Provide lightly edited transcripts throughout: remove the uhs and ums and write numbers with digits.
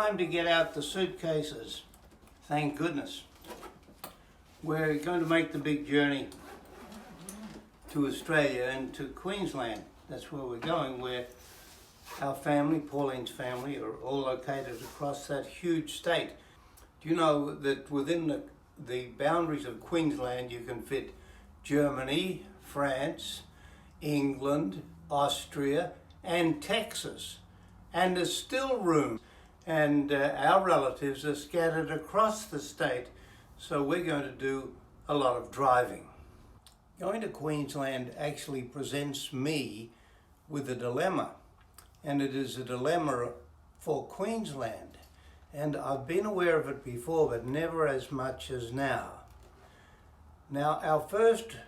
time to get out the suitcases. Thank goodness. We're going to make the big journey to Australia and to Queensland. That's where we're going, where our family, Pauline's family, are all located across that huge state. Do you know that within the boundaries of Queensland you can fit Germany, France, England, Austria and Texas, and there's still room, and our relatives are scattered across the state, so we're going to do a lot of driving. Going to Queensland actually presents me with a dilemma, and it is a dilemma for Queensland, and I've been aware of it before but never as much as now. Now, our first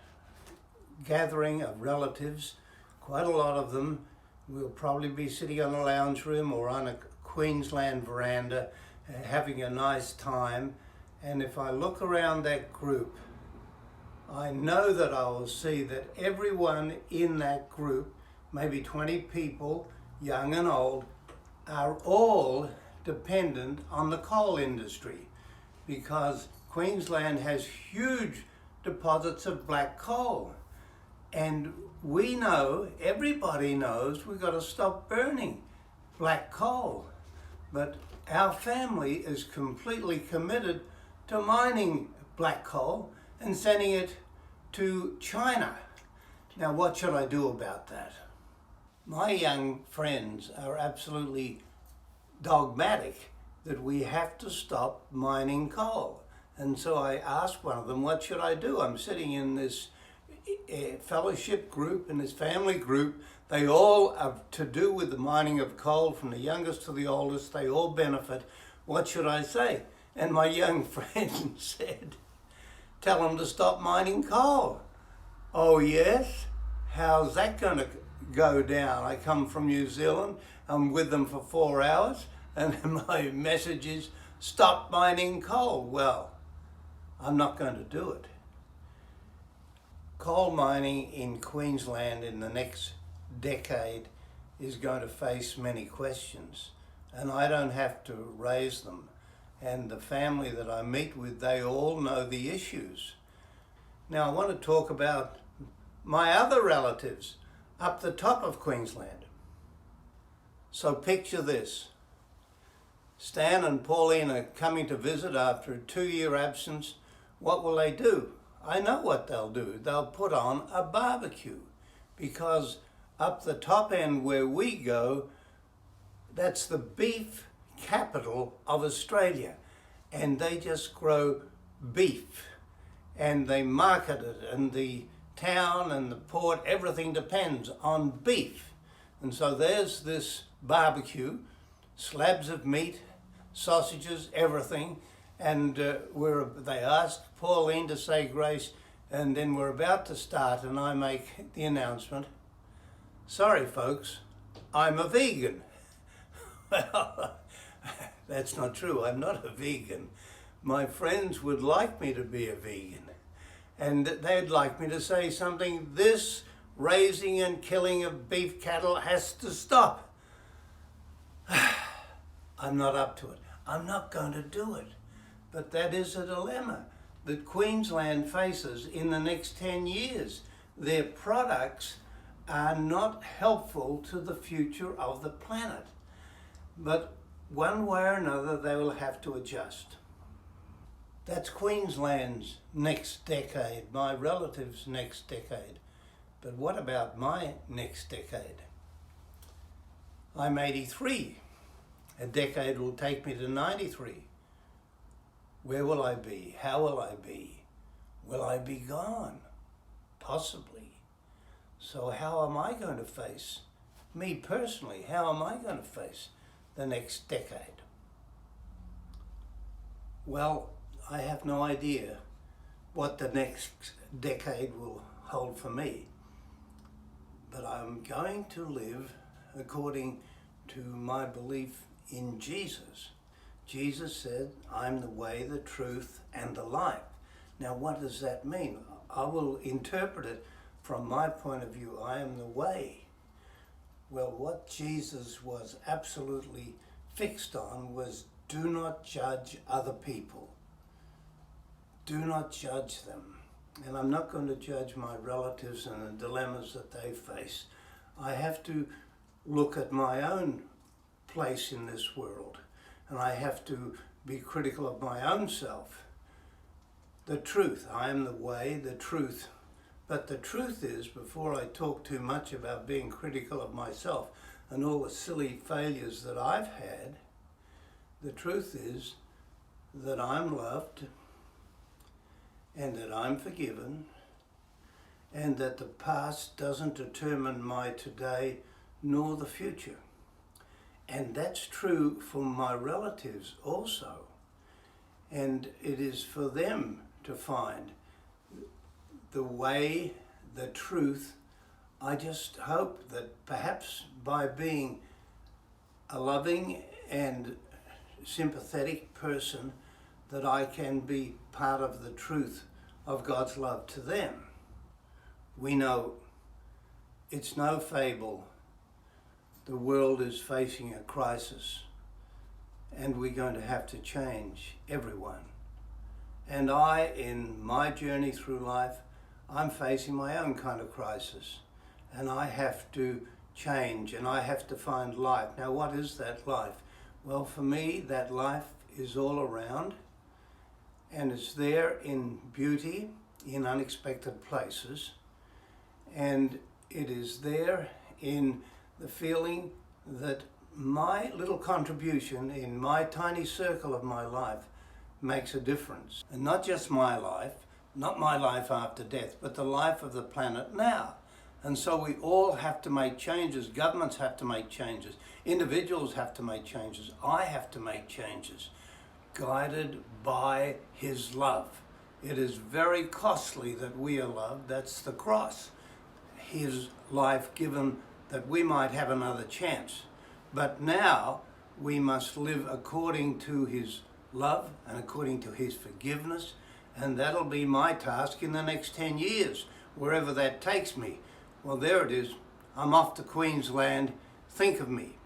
gathering of relatives, quite a lot of them, we'll probably be sitting on a lounge room or on a Queensland veranda having a nice time, and if I look around that group, I know that I will see that everyone in that group, maybe 20 people, young and old, are all dependent on the coal industry, because Queensland has huge deposits of black coal. And we know, everybody knows, we've got to stop burning black coal. But our family is completely committed to mining black coal and sending it to China. Now, what should I do about that? My young friends are absolutely dogmatic that we have to stop mining coal. And so I asked one of them, what should I do? I'm sitting in this fellowship group, in this family group. They all have to do with the mining of coal, from the youngest to the oldest. They all benefit. What should I say? And my young friend said, tell them to stop mining coal. Oh yes? How's that going to go down? I come from New Zealand. I'm with them for 4 hours, and my message is stop mining coal. Well, I'm not going to do it. Coal mining in Queensland in the next decade is going to face many questions, and I don't have to raise them. And the family that I meet with, they all know the issues. Now I want to talk about my other relatives up the top of Queensland. So picture this. Stan and Pauline are coming to visit after a 2-year absence. What will they do? I know what they'll do. They'll put on a barbecue, because up the top end where we go, that's the beef capital of Australia, and they just grow beef and they market it, and the town and the port, everything depends on beef. And so there's this barbecue, slabs of meat, sausages, everything. And they asked Pauline to say grace, and then we're about to start, and I make the announcement, sorry folks, I'm a vegan. Well, that's not true. I'm not a vegan. My friends would like me to be a vegan, and they'd like me to say something, this raising and killing of beef cattle has to stop. I'm not up to it. I'm not going to do it. But that is a dilemma that Queensland faces in the next 10 years. Their products are not helpful to the future of the planet. But one way or another, they will have to adjust. That's Queensland's next decade, my relatives' next decade. But what about my next decade? I'm 83. A decade will take me to 93. Where will I be? How will I be? Will I be gone? Possibly. So how am I going to face, me personally, how am I going to face the next decade? Well, I have no idea what the next decade will hold for me. But I'm going to live according to my belief in Jesus. Jesus said, I'm the way, the truth, and the life. Now, what does that mean? I will interpret it from my point of view. I am the way. Well, what Jesus was absolutely fixed on was do not judge other people. Do not judge them. And I'm not going to judge my relatives and the dilemmas that they face. I have to look at my own place in this world, and I have to be critical of my own self. The truth, I am the way, the truth. But the truth is, before I talk too much about being critical of myself and all the silly failures that I've had, the truth is that I'm loved and that I'm forgiven and that the past doesn't determine my today nor the future. And that's true for my relatives also. And it is for them to find the way, the truth. I just hope that perhaps by being a loving and sympathetic person, that I can be part of the truth of God's love to them. We know it's no fable. The world is facing a crisis, and we're going to have to change, everyone. And I, in my journey through life, I'm facing my own kind of crisis, and I have to change, and I have to find life. Now, what is that life? Well, for me, that life is all around, and it's there in beauty, in unexpected places, and it is there in the feeling that my little contribution in my tiny circle of my life makes a difference. And not just my life, not my life after death, but the life of the planet now. And so we all have to make changes. Governments have to make changes. Individuals have to make changes. I have to make changes, guided by His love. It is very costly that we are loved. That's the cross. His life given that we might have another chance. But now we must live according to His love and according to His forgiveness. And that'll be my task in the next 10 years, wherever that takes me. Well, there it is. I'm off to Queensland. Think of me.